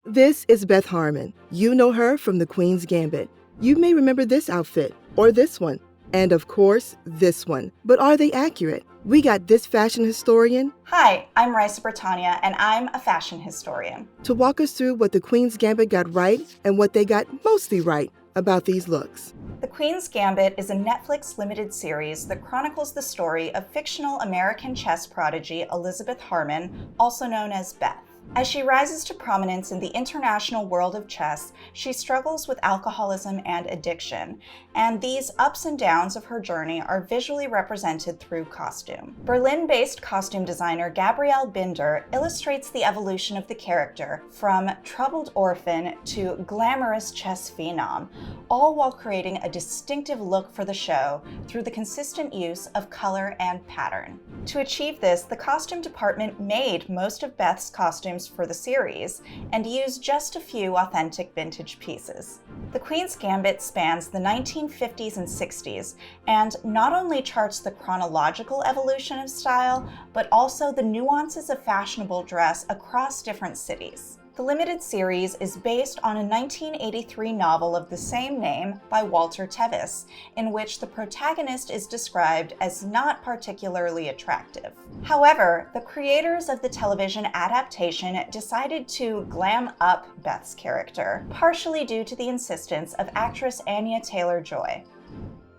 This is Beth Harmon. You know her from the Queen's Gambit. You may remember this outfit, or this one, and of course, this one. But are they accurate? We got this fashion historian Hi, I'm Raissa Bretaña, and I'm a fashion historian. to walk us through what the Queen's Gambit got right and what they got mostly right about these looks. The Queen's Gambit is a Netflix limited series that chronicles the story of fictional American chess prodigy Elizabeth Harmon, also known as Beth. As she rises to prominence in the international world of chess, she struggles with alcoholism and addiction, and these ups and downs of her journey are visually represented through costume. Berlin-based costume designer Gabrielle Binder illustrates the evolution of the character from troubled orphan to glamorous chess phenom, all while creating a distinctive look for the show through the consistent use of color and pattern. To achieve this, the costume department made most of Beth's costumes for the series and used just a few authentic vintage pieces. The Queen's Gambit spans the 1950s and 60s and not only charts the chronological evolution of style, but also the nuances of fashionable dress across different cities. The limited series is based on a 1983 novel of the same name by Walter Tevis, in which the protagonist is described as not particularly attractive. However, the creators of the television adaptation decided to glam up Beth's character, partially due to the insistence of actress Anya Taylor-Joy.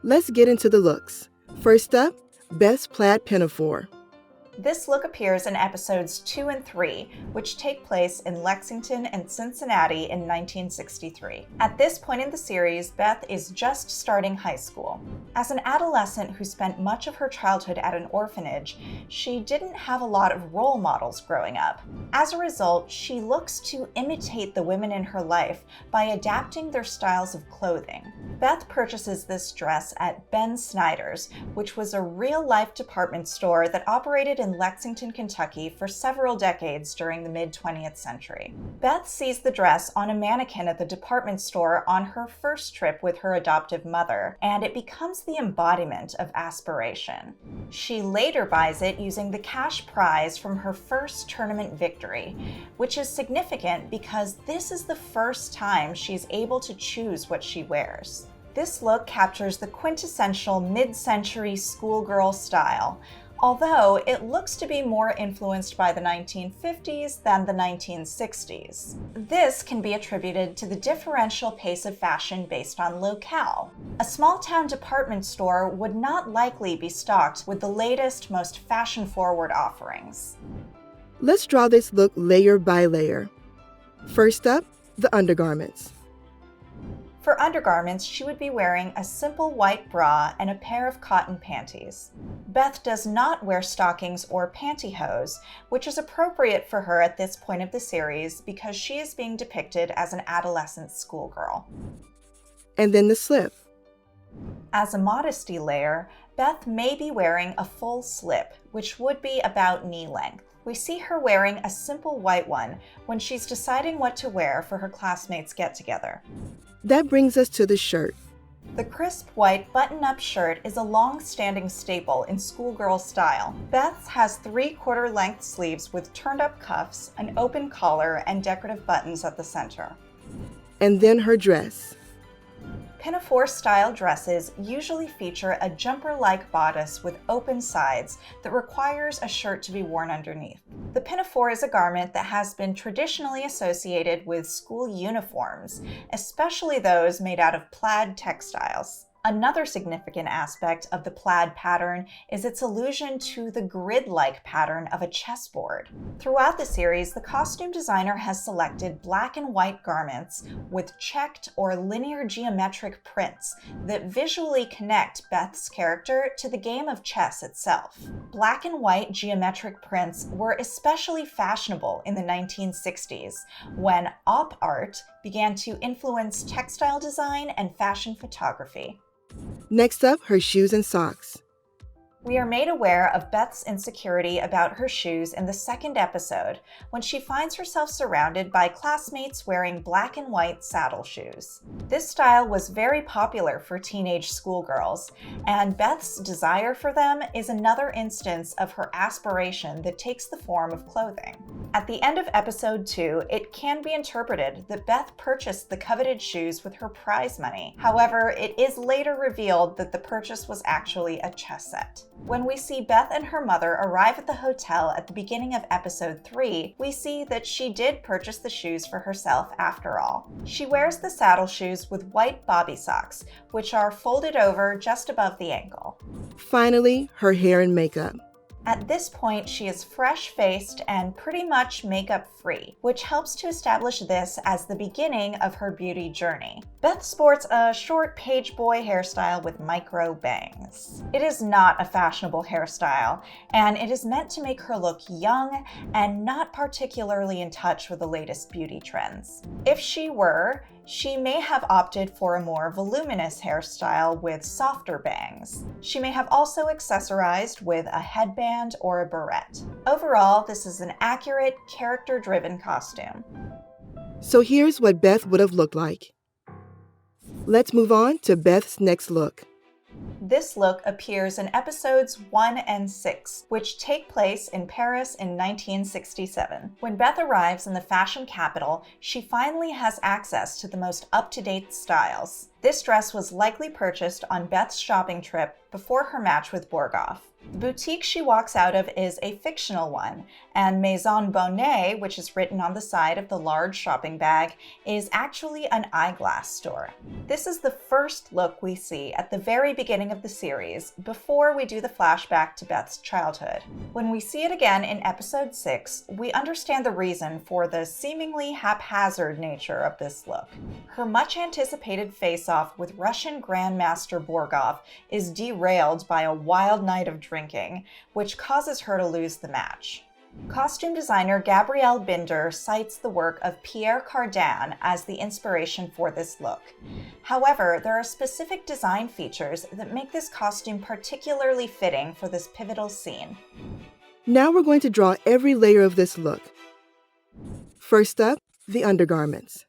Let's get into the looks. First up, Beth's plaid pinafore. This look appears in episodes 2 and 3, which take place in Lexington and Cincinnati in 1963. At this point in the series, Beth is just starting high school. As an adolescent who spent much of her childhood at an orphanage, she didn't have a lot of role models growing up. As a result, she looks to imitate the women in her life by adapting their styles of clothing. Beth purchases this dress at Ben Snyder's, which was a real-life department store that operated in Lexington, Kentucky for several decades during the mid-20th century. Beth sees the dress on a mannequin at the department store on her first trip with her adoptive mother, and it becomes the embodiment of aspiration. She later buys it using the cash prize from her first tournament victory, which is significant because this is the first time she's able to choose what she wears. This look captures the quintessential mid-century schoolgirl style, although it looks to be more influenced by the 1950s than the 1960s. This can be attributed to the differential pace of fashion based on locale. A small-town department store would not likely be stocked with the latest, most fashion-forward offerings. Let's draw this look layer by layer. First up, the undergarments. For undergarments, she would be wearing a simple white bra and a pair of cotton panties. Beth does not wear stockings or pantyhose, which is appropriate for her at this point of the series because she is being depicted as an adolescent schoolgirl. And then the slip. As a modesty layer, Beth may be wearing a full slip, which would be about knee length. We see her wearing a simple white one when she's deciding what to wear for her classmates' get-together. That brings us to the shirt. The crisp white button-up shirt is a long-standing staple in schoolgirl style. Beth's has 3/4 length sleeves with turned-up cuffs, an open collar, and decorative buttons at the center. And then her dress. Pinafore-style dresses usually feature a jumper-like bodice with open sides that requires a shirt to be worn underneath. The pinafore is a garment that has been traditionally associated with school uniforms, especially those made out of plaid textiles. Another significant aspect of the plaid pattern is its allusion to the grid-like pattern of a chessboard. Throughout the series, the costume designer has selected black and white garments with checked or linear geometric prints that visually connect Beth's character to the game of chess itself. Black and white geometric prints were especially fashionable in the 1960s, when op art began to influence textile design and fashion photography. Next up, her shoes and socks. We are made aware of Beth's insecurity about her shoes in the second episode when she finds herself surrounded by classmates wearing black and white saddle shoes. This style was very popular for teenage schoolgirls, and Beth's desire for them is another instance of her aspiration that takes the form of clothing. At the end of episode 2, it can be interpreted that Beth purchased the coveted shoes with her prize money. However, it is later revealed that the purchase was actually a chess set. When we see Beth and her mother arrive at the hotel at the beginning of episode 3, we see that she did purchase the shoes for herself after all. She wears the saddle shoes with white bobby socks, which are folded over just above the ankle. Finally, her hair and makeup. At this point, she is fresh-faced and pretty much makeup-free, which helps to establish this as the beginning of her beauty journey. Beth sports a short page boy hairstyle with micro bangs. It is not a fashionable hairstyle, and it is meant to make her look young and not particularly in touch with the latest beauty trends. If she were, she may have opted for a more voluminous hairstyle with softer bangs. She may have also accessorized with a headband or a barrette. Overall, this is an accurate, character-driven costume. So here's what Beth would have looked like. Let's move on to Beth's next look. This look appears in episodes 1 and 6, which take place in Paris in 1967. When Beth arrives in the fashion capital, she finally has access to the most up-to-date styles. This dress was likely purchased on Beth's shopping trip before her match with Borgoff. The boutique she walks out of is a fictional one, and Maison Bonnet, which is written on the side of the large shopping bag, is actually an eyeglass store. This is the first look we see at the very beginning of the series, before we do the flashback to Beth's childhood. When we see it again in episode 6, we understand the reason for the seemingly haphazard nature of this look. Her much-anticipated face-off with Russian Grandmaster Borgoff is derailed by a wild night of drinking, which causes her to lose the match. Costume designer Gabrielle Binder cites the work of Pierre Cardin as the inspiration for this look. However, there are specific design features that make this costume particularly fitting for this pivotal scene. Now we're going to draw every layer of this look. First up, the undergarments.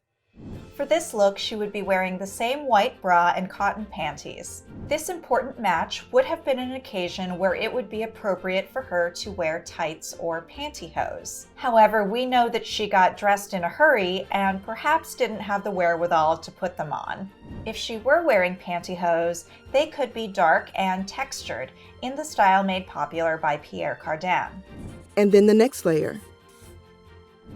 For this look, she would be wearing the same white bra and cotton panties. This important match would have been an occasion where it would be appropriate for her to wear tights or pantyhose. However, we know that she got dressed in a hurry and perhaps didn't have the wherewithal to put them on. If she were wearing pantyhose, they could be dark and textured in the style made popular by Pierre Cardin. And then the next layer.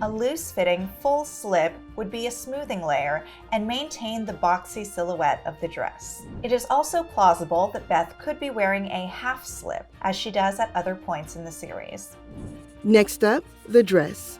A loose-fitting full slip would be a smoothing layer and maintain the boxy silhouette of the dress. It is also plausible that Beth could be wearing a half slip, as she does at other points in the series. Next up, the dress.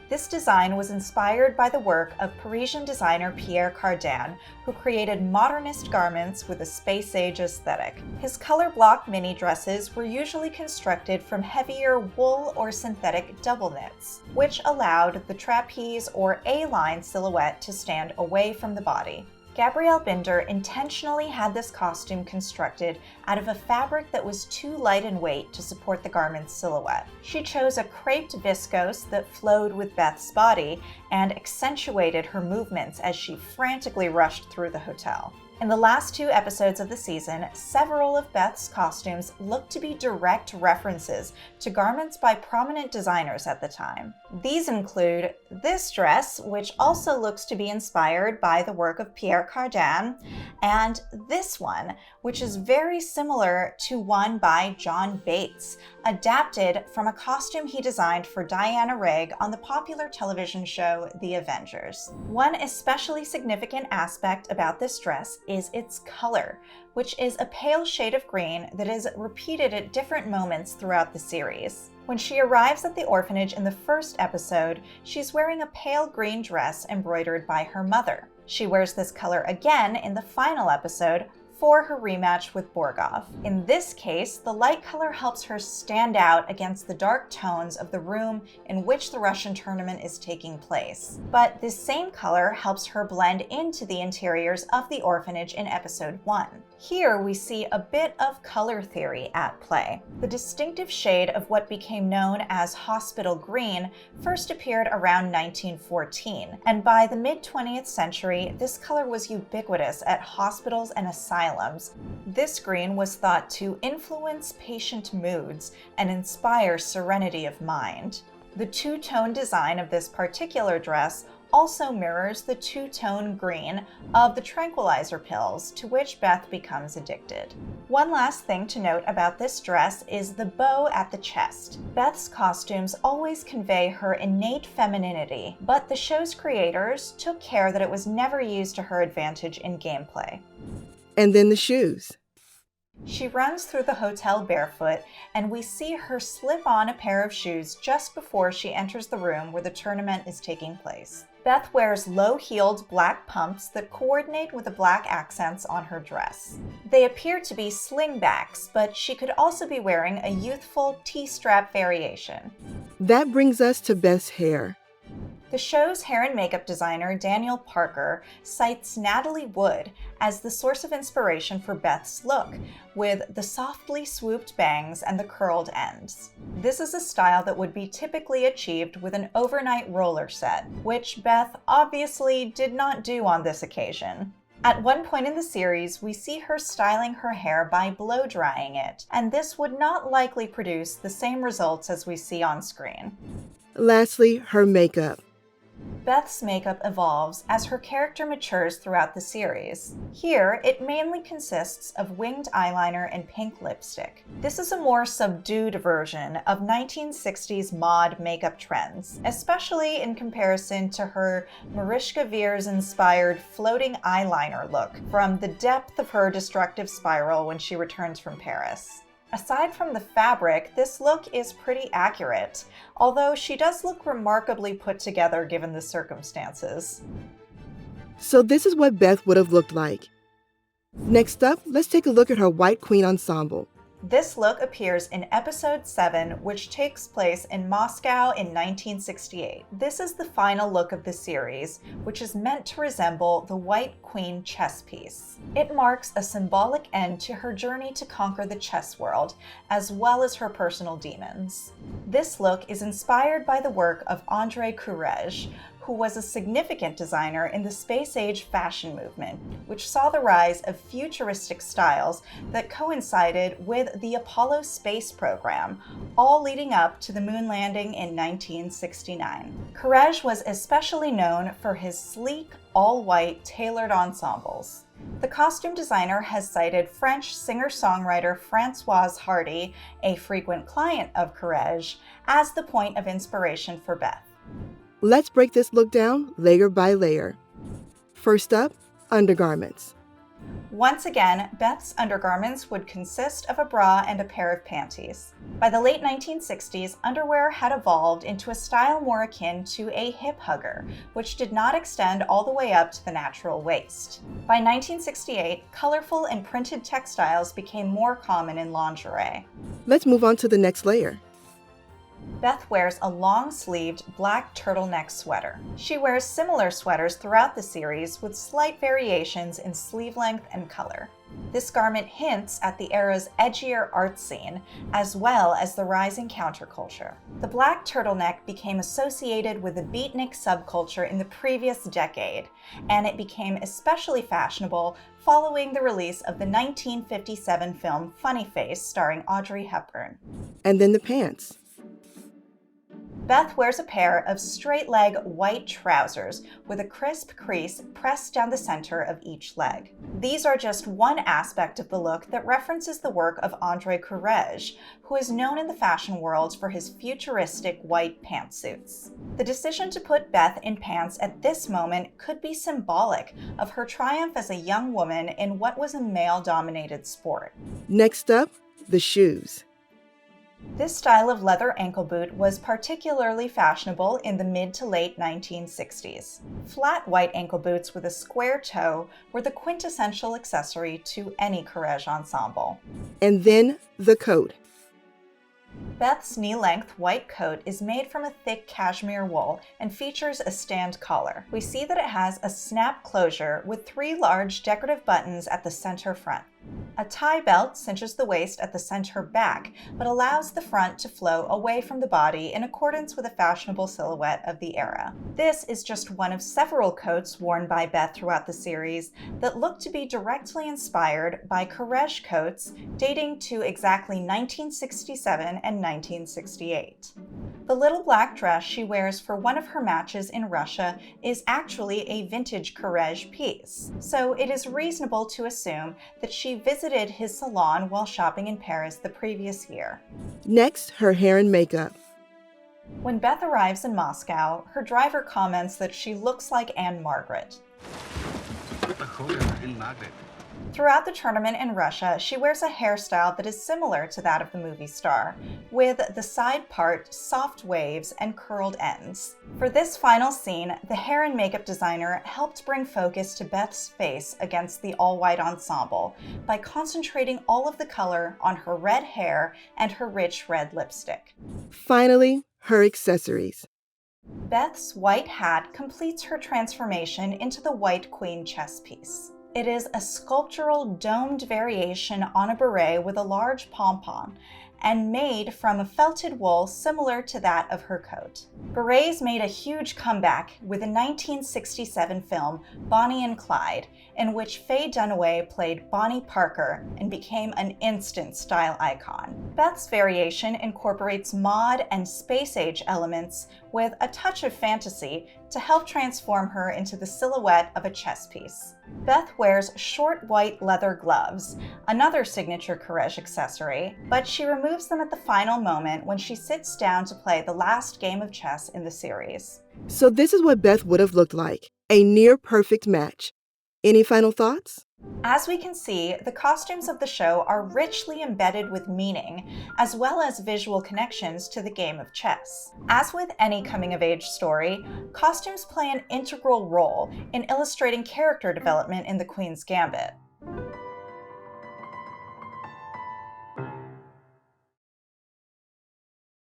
This design was inspired by the work of Parisian designer Pierre Cardin, who created modernist garments with a space-age aesthetic. His color block mini dresses were usually constructed from heavier wool or synthetic double knits, which allowed the trapeze or A-line silhouette to stand away from the body. Gabrielle Binder intentionally had this costume constructed out of a fabric that was too light in weight to support the garment's silhouette. She chose a creped viscose that flowed with Beth's body and accentuated her movements as she frantically rushed through the hotel. In the last 2 episodes of the season, several of Beth's costumes look to be direct references to garments by prominent designers at the time. These include this dress, which also looks to be inspired by the work of Pierre Cardin, and this one, which is very similar to one by John Bates, adapted from a costume he designed for Diana Rigg on the popular television show The Avengers. One especially significant aspect about this dress is its color, which is a pale shade of green that is repeated at different moments throughout the series. When she arrives at the orphanage in the first episode, she's wearing a pale green dress embroidered by her mother. She wears this color again in the final episode, for her rematch with Borgov. In this case, the light color helps her stand out against the dark tones of the room in which the Russian tournament is taking place. But this same color helps her blend into the interiors of the orphanage in episode 1. Here we see a bit of color theory at play. The distinctive shade of what became known as hospital green first appeared around 1914, and by the mid-20th century, this color was ubiquitous at hospitals and asylums. This green was thought to influence patient moods and inspire serenity of mind. The two-tone design of this particular dress also mirrors the two-tone green of the tranquilizer pills to which Beth becomes addicted. One last thing to note about this dress is the bow at the chest. Beth's costumes always convey her innate femininity, but the show's creators took care that it was never used to her advantage in gameplay. And then the shoes. She runs through the hotel barefoot, and we see her slip on a pair of shoes just before she enters the room where the tournament is taking place. Beth wears low-heeled black pumps that coordinate with the black accents on her dress. They appear to be slingbacks, but she could also be wearing a youthful T-strap variation. That brings us to Beth's hair. The show's hair and makeup designer, Daniel Parker, cites Natalie Wood as the source of inspiration for Beth's look, with the softly swooped bangs and the curled ends. This is a style that would be typically achieved with an overnight roller set, which Beth obviously did not do on this occasion. At one point in the series, we see her styling her hair by blow-drying it, and this would not likely produce the same results as we see on screen. Lastly, her makeup. Beth's makeup evolves as her character matures throughout the series. Here, it mainly consists of winged eyeliner and pink lipstick. This is a more subdued version of 1960s mod makeup trends, especially in comparison to her Mariska Veers-inspired floating eyeliner look from the depth of her destructive spiral when she returns from Paris. Aside from the fabric, this look is pretty accurate, although she does look remarkably put together given the circumstances. So this is what Beth would have looked like. Next up, let's take a look at her White Queen ensemble. This look appears in episode 7, which takes place in Moscow in 1968. This is the final look of the series, which is meant to resemble the White Queen chess piece. It marks a symbolic end to her journey to conquer the chess world, as well as her personal demons. This look is inspired by the work of Andrei Courrèges, who was a significant designer in the space-age fashion movement, which saw the rise of futuristic styles that coincided with the Apollo space program, all leading up to the moon landing in 1969. Courrèges was especially known for his sleek, all-white, tailored ensembles. The costume designer has cited French singer-songwriter Françoise Hardy, a frequent client of Courrèges, as the point of inspiration for Beth. Let's break this look down layer by layer. First up, undergarments. Once again, Beth's undergarments would consist of a bra and a pair of panties. By the late 1960s, underwear had evolved into a style more akin to a hip hugger, which did not extend all the way up to the natural waist. By 1968, colorful and printed textiles became more common in lingerie. Let's move on to the next layer. Beth wears a long-sleeved black turtleneck sweater. She wears similar sweaters throughout the series with slight variations in sleeve length and color. This garment hints at the era's edgier art scene, as well as the rising counterculture. The black turtleneck became associated with the beatnik subculture in the previous decade, and it became especially fashionable following the release of the 1957 film Funny Face starring Audrey Hepburn. And then the pants. Beth wears a pair of straight-leg white trousers with a crisp crease pressed down the center of each leg. These are just one aspect of the look that references the work of Andrei Courrèges, who is known in the fashion world for his futuristic white pantsuits. The decision to put Beth in pants at this moment could be symbolic of her triumph as a young woman in what was a male-dominated sport. Next up, the shoes. This style of leather ankle boot was particularly fashionable in the mid to late 1960s. Flat white ankle boots with a square toe were the quintessential accessory to any Courrèges ensemble. And then the coat. Beth's knee-length white coat is made from a thick cashmere wool and features a stand collar. We see that it has a snap closure with 3 large decorative buttons at the center front. A tie belt cinches the waist at the center back, but allows the front to flow away from the body in accordance with a fashionable silhouette of the era. This is just one of several coats worn by Beth throughout the series that look to be directly inspired by Courrèges coats dating to exactly 1967 and 1968. The little black dress she wears for one of her matches in Russia is actually a vintage Courrèges piece, so it is reasonable to assume that she visited his salon while shopping in Paris the previous year. Next, her hair and makeup. When Beth arrives in Moscow, her driver comments that she looks like Anne Margaret. Throughout the tournament in Russia, she wears a hairstyle that is similar to that of the movie star, with the side part soft waves and curled ends. For this final scene, the hair and makeup designer helped bring focus to Beth's face against the all-white ensemble by concentrating all of the color on her red hair and her rich red lipstick. Finally, her accessories. Beth's white hat completes her transformation into the White Queen chess piece. It is a sculptural domed variation on a beret with a large pom-pom and made from a felted wool similar to that of her coat. Berets made a huge comeback with the 1967 film Bonnie and Clyde, in which Faye Dunaway played Bonnie Parker and became an instant style icon. Beth's variation incorporates mod and space-age elements with a touch of fantasy to help transform her into the silhouette of a chess piece. Beth wears short white leather gloves, another signature Courrèges accessory, but she removes them at the final moment when she sits down to play the last game of chess in the series. So this is what Beth would have looked like, a near-perfect match. Any final thoughts? As we can see, the costumes of the show are richly embedded with meaning, as well as visual connections to the game of chess. As with any coming-of-age story, costumes play an integral role in illustrating character development in The Queen's Gambit.